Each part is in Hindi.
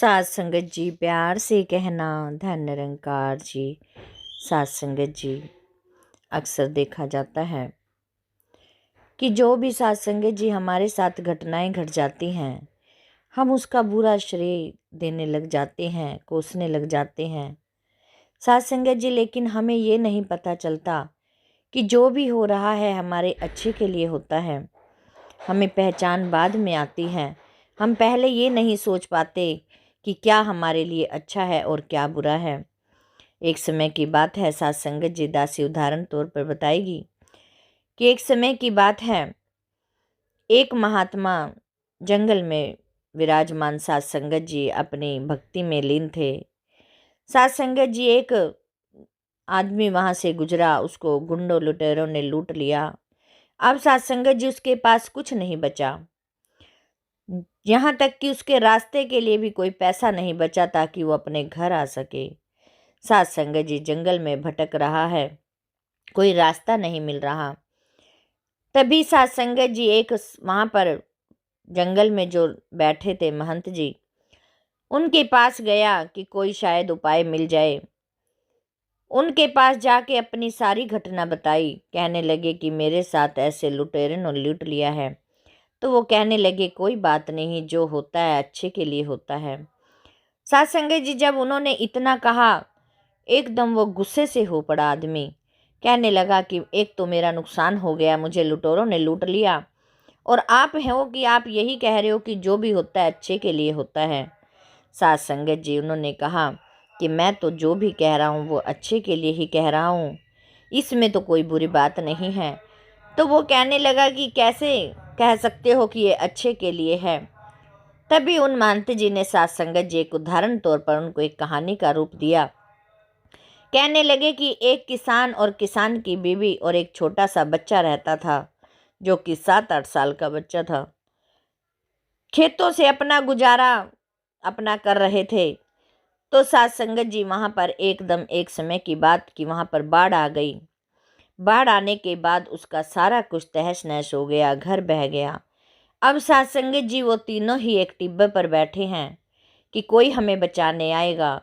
सात संगत जी प्यार से कहना धन निरंकार जी। सात संगत जी, अक्सर देखा जाता है कि जो भी सात संगत जी हमारे साथ घटनाएं घट जाती हैं, हम उसका बुरा श्रेय देने लग जाते हैं, कोसने लग जाते हैं सात संगत जी। लेकिन हमें ये नहीं पता चलता कि जो भी हो रहा है हमारे अच्छे के लिए होता है। हमें पहचान बाद में आती है। हम पहले ये नहीं सोच पाते कि क्या हमारे लिए अच्छा है और क्या बुरा है। एक समय की बात है, सात संगत जी दासी उदाहरण तौर पर बताएगी कि एक समय की बात है, एक महात्मा जंगल में विराजमान सात संगत जी अपनी भक्ति में लीन थे। सात संगत जी, एक आदमी वहां से गुजरा, उसको गुंडों लुटेरों ने लूट लिया। अब सात संगत जी उसके पास कुछ नहीं बचा, यहाँ तक कि उसके रास्ते के लिए भी कोई पैसा नहीं बचा ताकि वो अपने घर आ सके। सात संगत जी जंगल में भटक रहा है, कोई रास्ता नहीं मिल रहा। तभी सात संगत जी एक वहाँ पर जंगल में जो बैठे थे महंत जी, उनके पास गया कि कोई शायद उपाय मिल जाए। उनके पास जाके अपनी सारी घटना बताई। कहने लगे कि मेरे साथ ऐसे लुटेरे ने लूट लिया है। तो वो कहने लगे कोई बात नहीं, जो होता है अच्छे के लिए होता है। सात संगत जी जब उन्होंने इतना कहा, एकदम वो गुस्से से हो पड़ा आदमी। कहने लगा कि एक तो मेरा नुकसान हो गया, मुझे लुटेरों ने लूट लिया, और आप हो कि आप यही कह रहे हो कि जो भी होता है अच्छे के लिए होता है। सात संगत जी उन्होंने कहा कि मैं तो जो भी कह रहा हूँ वो अच्छे के लिए ही कह रहा हूँ, इसमें तो कोई बुरी बात नहीं है। तो वो कहने लगा कि कैसे कह सकते हो कि ये अच्छे के लिए है। तभी उन महंत जी ने सात संगत जी एक उदाहरण तौर पर उनको एक कहानी का रूप दिया। कहने लगे कि एक किसान और किसान की बीवी और एक छोटा सा बच्चा रहता था, जो कि 7-8 साल का बच्चा था। खेतों से अपना गुजारा अपना कर रहे थे। तो सात संगत जी वहां पर एकदम एक समय की बात कि वहां पर बाढ़ आ गई। बाढ़ आने के बाद उसका सारा कुछ तहस नहस हो गया, घर बह गया। अब सात संगत जी वो तीनों ही एक टिब्बे पर बैठे हैं कि कोई हमें बचाने आएगा।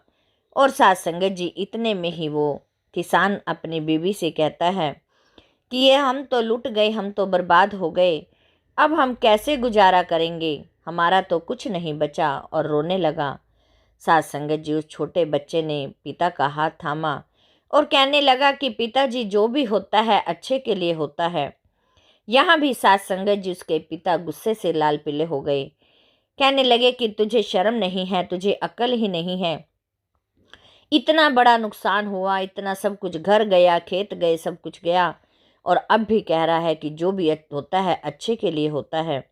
और सात संगत जी इतने में ही वो किसान अपनी बीवी से कहता है कि ये हम तो लुट गए, हम तो बर्बाद हो गए, अब हम कैसे गुजारा करेंगे, हमारा तो कुछ नहीं बचा, और रोने लगा। सात संगत जी उस छोटे बच्चे ने पिता का हाथ थामा और कहने लगा कि पिताजी जो भी होता है अच्छे के लिए होता है। यहाँ भी सात संगत जी उसके पिता गुस्से से लाल पीले हो गए। कहने लगे कि तुझे शर्म नहीं है, तुझे अकल ही नहीं है, इतना बड़ा नुकसान हुआ, इतना सब कुछ, घर गया, खेत गए, सब कुछ गया, और अब भी कह रहा है कि जो भी होता है अच्छे के लिए होता है।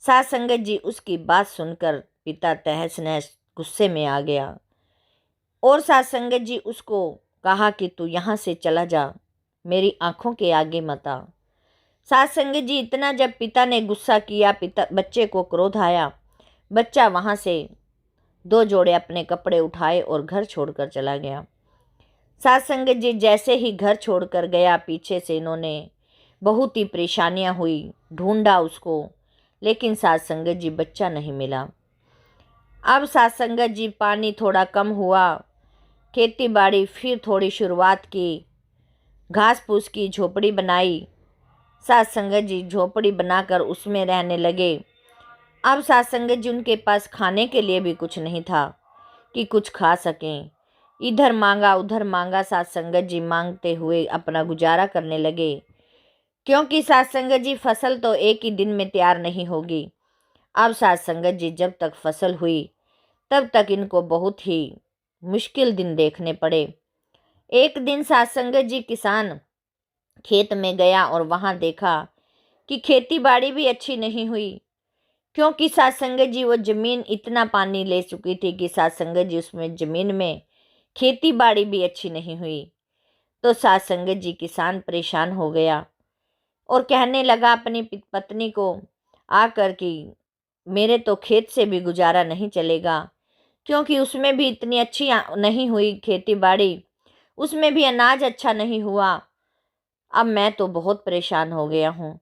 सात संगत जी उसकी बात सुनकर पिता तहस नहस गुस्से में आ गया, और सात संगत जी उसको कहा कि तू यहाँ से चला जा, मेरी आंखों के आगे मत आ। सात संगत जी इतना जब पिता ने गुस्सा किया, पिता बच्चे को क्रोध आया, बच्चा वहां से 2 जोड़े अपने कपड़े उठाए और घर छोड़कर चला गया। सात संगत जी जैसे ही घर छोड़कर गया, पीछे से इन्होंने बहुत ही परेशानियां हुई, ढूंढा उसको, लेकिन सात संगत जी बच्चा नहीं मिला। अब सात संगत जी पानी थोड़ा कम हुआ, खेती बाड़ी फिर थोड़ी शुरुआत की, घास फूस की झोपड़ी बनाई। सात संगत जी झोपड़ी बनाकर उसमें रहने लगे। अब सात संगत जी उनके पास खाने के लिए भी कुछ नहीं था कि कुछ खा सकें। इधर मांगा उधर मांगा, सात संगत जी मांगते हुए अपना गुजारा करने लगे, क्योंकि सात संगत जी फसल तो एक ही दिन में तैयार नहीं होगी। अब सात संगत जी जब तक फसल हुई तब तक इनको बहुत ही मुश्किल दिन देखने पड़े। एक दिन सात संगत जी किसान खेत में गया और वहां देखा कि खेती बाड़ी भी अच्छी नहीं हुई, क्योंकि सात संगत जी वो जमीन इतना पानी ले चुकी थी कि सात संगत जी उसमें जमीन में खेती बाड़ी भी अच्छी नहीं हुई। तो सात संगत जी किसान परेशान हो गया और कहने लगा अपनी पत्नी को आकर कि मेरे तो खेत से भी गुजारा नहीं चलेगा, क्योंकि उसमें भी इतनी अच्छी नहीं हुई खेती बाड़ी, उसमें भी अनाज अच्छा नहीं हुआ। अब मैं तो बहुत परेशान हो गया हूँ।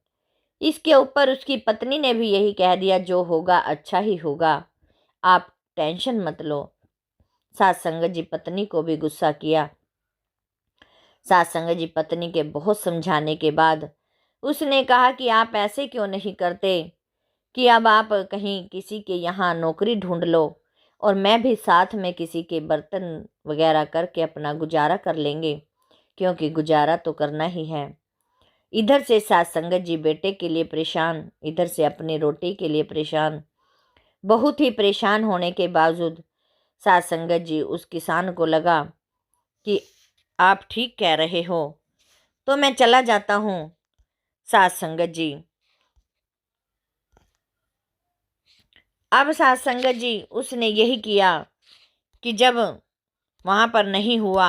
इसके ऊपर उसकी पत्नी ने भी यही कह दिया, जो होगा अच्छा ही होगा, आप टेंशन मत लो। सात संगत जी पत्नी को भी गुस्सा किया। सात संगत जी पत्नी के बहुत समझाने के बाद उसने कहा कि आप ऐसे क्यों नहीं करते कि अब आप कहीं किसी के यहाँ नौकरी ढूंढ लो और मैं भी साथ में किसी के बर्तन वगैरह करके अपना गुजारा कर लेंगे, क्योंकि गुजारा तो करना ही है। इधर से सात संगत जी बेटे के लिए परेशान, इधर से अपनी रोटी के लिए परेशान। बहुत ही परेशान होने के बावजूद सात संगत जी उस किसान को लगा कि आप ठीक कह रहे हो, तो मैं चला जाता हूँ। सात संगत जी अब सात संगत जी उसने यही किया कि जब वहाँ पर नहीं हुआ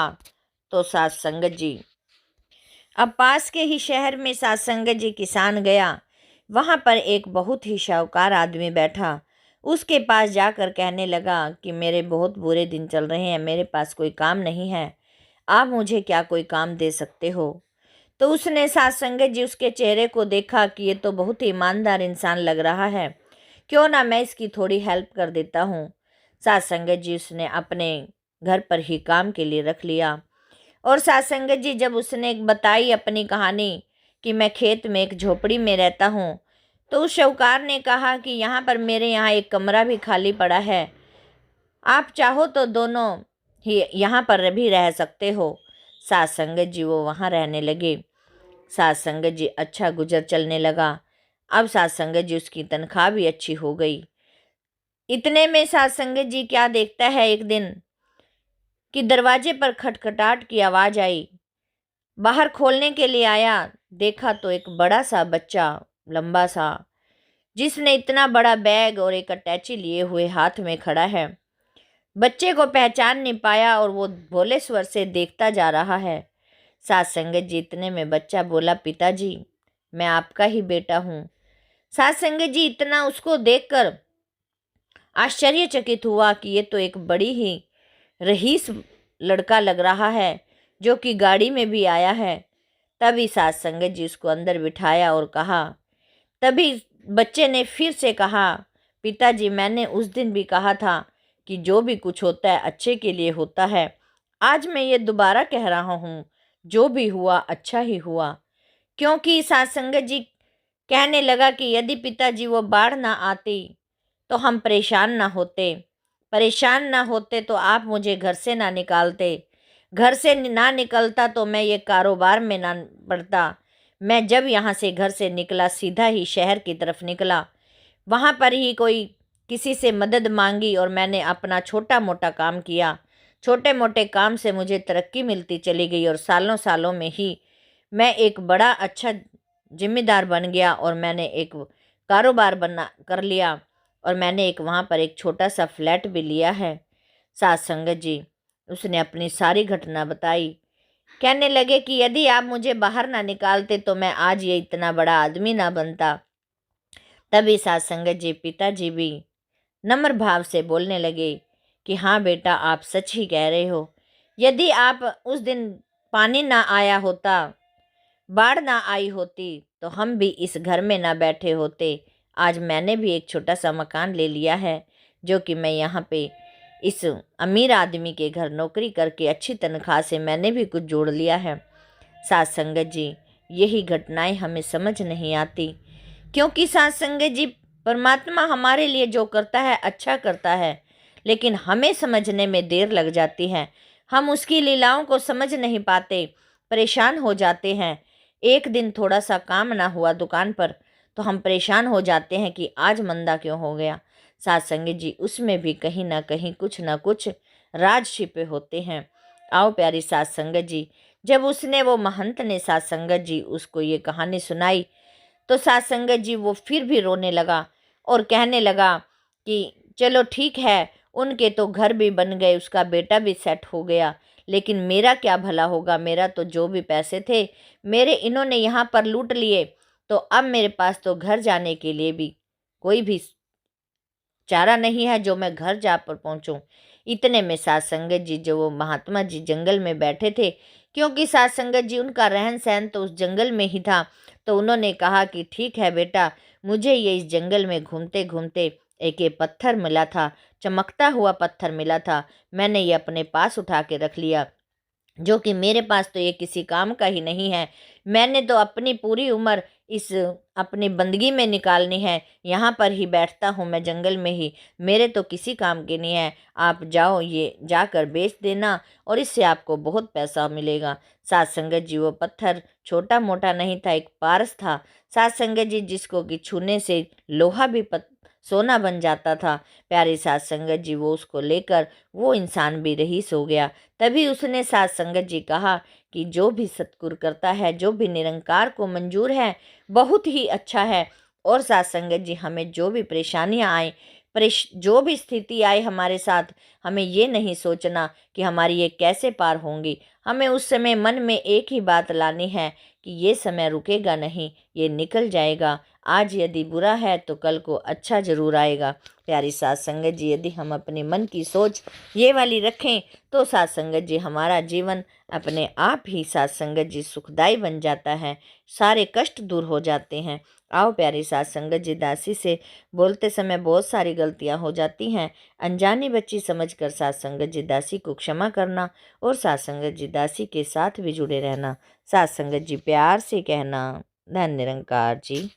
तो सात संगत जी अब पास के ही शहर में सात संगत जी किसान गया। वहाँ पर एक बहुत ही शाहूकार आदमी बैठा। उसके पास जाकर कहने लगा कि मेरे बहुत बुरे दिन चल रहे हैं, मेरे पास कोई काम नहीं है, आप मुझे क्या कोई काम दे सकते हो? तो उसने सात संगत जी उसके चेहरे को देखा कि ये तो बहुत ही ईमानदार इंसान लग रहा है, क्यों ना मैं इसकी थोड़ी हेल्प कर देता हूँ। सात संगत जी उसने अपने घर पर ही काम के लिए रख लिया। और सात संगत जी जब उसने बताई अपनी कहानी कि मैं खेत में एक झोपड़ी में रहता हूँ, तो उस शाहूकार ने कहा कि यहाँ पर मेरे यहाँ एक कमरा भी खाली पड़ा है, आप चाहो तो दोनों ही यहाँ पर भी रह सकते हो। सात संगत जी वो वहाँ रहने लगे। सात संगत जी अच्छा गुजर चलने लगा। अब सात संगत जी उसकी तनख्वाह भी अच्छी हो गई। इतने में सात संगत जी क्या देखता है एक दिन कि दरवाजे पर खटखटाहट की आवाज़ आई। बाहर खोलने के लिए आया, देखा तो एक बड़ा सा बच्चा, लंबा सा, जिसने इतना बड़ा बैग और एक अटैची लिए हुए हाथ में खड़ा है। बच्चे को पहचान नहीं पाया और वो भोले स्वर से देखता जा रहा है। सात संगत जी इतने में बच्चा बोला, पिताजी मैं आपका ही बेटा हूँ। सात संगत जी इतना उसको देखकर आश्चर्यचकित हुआ कि ये तो एक बड़ी ही रईस लड़का लग रहा है, जो कि गाड़ी में भी आया है। तभी सात संगत जी उसको अंदर बिठाया और कहा, तभी बच्चे ने फिर से कहा, पिताजी मैंने उस दिन भी कहा था कि जो भी कुछ होता है अच्छे के लिए होता है। आज मैं ये दोबारा कह रहा हूँ, जो भी हुआ अच्छा ही हुआ। क्योंकि सात संगत जी कहने लगा कि यदि पिताजी वो बाढ़ ना आती तो हम परेशान ना होते तो आप मुझे घर से ना निकालते, घर से ना निकलता तो मैं ये कारोबार में ना पड़ता। मैं जब यहाँ से घर से निकला सीधा ही शहर की तरफ निकला, वहाँ पर ही कोई किसी से मदद मांगी और मैंने अपना छोटा मोटा काम किया। छोटे मोटे काम से मुझे तरक्की मिलती चली गई और सालों सालों में ही मैं एक बड़ा अच्छा जिम्मेदार बन गया और मैंने एक कारोबार बना कर लिया और मैंने एक वहाँ पर एक छोटा सा फ्लैट भी लिया है। सात संगत जी उसने अपनी सारी घटना बताई। कहने लगे कि यदि आप मुझे बाहर ना निकालते तो मैं आज ये इतना बड़ा आदमी ना बनता। तभी सात संगत जी पिताजी भी नम्र भाव से बोलने लगे कि हाँ बेटा आप सच ही कह रहे हो। यदि आप उस दिन पानी ना आया होता, बाढ़ ना आई होती तो हम भी इस घर में ना बैठे होते। आज मैंने भी एक छोटा सा मकान ले लिया है, जो कि मैं यहाँ पे इस अमीर आदमी के घर नौकरी करके अच्छी तनख्वाह से मैंने भी कुछ जोड़ लिया है। सात संगत जी यही घटनाएं हमें समझ नहीं आती, क्योंकि सात संगत जी परमात्मा हमारे लिए जो करता है अच्छा करता है, लेकिन हमें समझने में देर लग जाती है। हम उसकी लीलाओं को समझ नहीं पाते, परेशान हो जाते हैं। एक दिन थोड़ा सा काम ना हुआ दुकान पर तो हम परेशान हो जाते हैं कि आज मंदा क्यों हो गया। सात संगत जी उसमें भी कहीं ना कुछ राज छिपे होते हैं। आओ प्यारी सात संगत जी, जब उसने वो महंत ने सात संगत जी उसको ये कहानी सुनाई तो सात संगत जी वो फिर भी रोने लगा और कहने लगा कि चलो ठीक है, उनके तो घर भी बन गए, उसका बेटा भी सेट हो गया, लेकिन मेरा क्या भला होगा? मेरा तो जो भी पैसे थे मेरे इन्होंने यहाँ पर लूट लिए, तो अब मेरे पास तो घर जाने के लिए भी कोई भी चारा नहीं है जो मैं घर जा पर पहुँचूँ। इतने में सात संगत जी जो वो महात्मा जी जंगल में बैठे थे, क्योंकि सात संगत जी उनका रहन सहन तो उस जंगल में ही था, तो उन्होंने कहा कि ठीक है बेटा, मुझे ये इस जंगल में घूमते घूमते एक ये पत्थर मिला था, चमकता हुआ पत्थर मिला था, मैंने ये अपने पास उठा के रख लिया, जो कि मेरे पास तो ये किसी काम का ही नहीं है। मैंने तो अपनी पूरी उम्र इस अपनी बंदगी में निकालनी है। यहाँ पर ही बैठता हूँ मैं जंगल में ही, मेरे तो किसी काम के नहीं है। आप जाओ, ये जाकर बेच देना और इससे आपको बहुत पैसा मिलेगा। सात संगत जी, वो पत्थर छोटा मोटा नहीं था, एक पारस था। सात संगत जी, जिसको कि छूने से लोहा भी सोना बन जाता था। प्यारी सात संगत जी, वो उसको लेकर वो इंसान भी रईस हो गया। तभी उसने सात संगत जी कहा कि जो भी सत्कुर करता है, जो भी निरंकार को मंजूर है, बहुत ही अच्छा है। और सात संगत जी, हमें जो भी परेशानियां आए, जो भी स्थिति आए हमारे साथ, हमें ये नहीं सोचना कि हमारी ये कैसे पार होंगी। हमें उस समय मन में एक ही बात लानी है कि ये समय रुकेगा नहीं, ये निकल जाएगा। आज यदि बुरा है तो कल को अच्छा जरूर आएगा। प्यारी सात संगत जी, यदि हम अपने मन की सोच ये वाली रखें तो सात संगत जी, हमारा जीवन अपने आप ही सात संगत जी सुखदाई बन जाता है, सारे कष्ट दूर हो जाते हैं। आओ प्यारी सात संगत जी, दासी से बोलते समय बहुत सारी गलतियां हो जाती हैं। अनजानी बच्ची समझकर सात संगत जी दासी को क्षमा करना और सात संगत जी दासी के साथ भी जुड़े रहना। सात संगत जी, प्यार से कहना। धन्य निरंकार जी।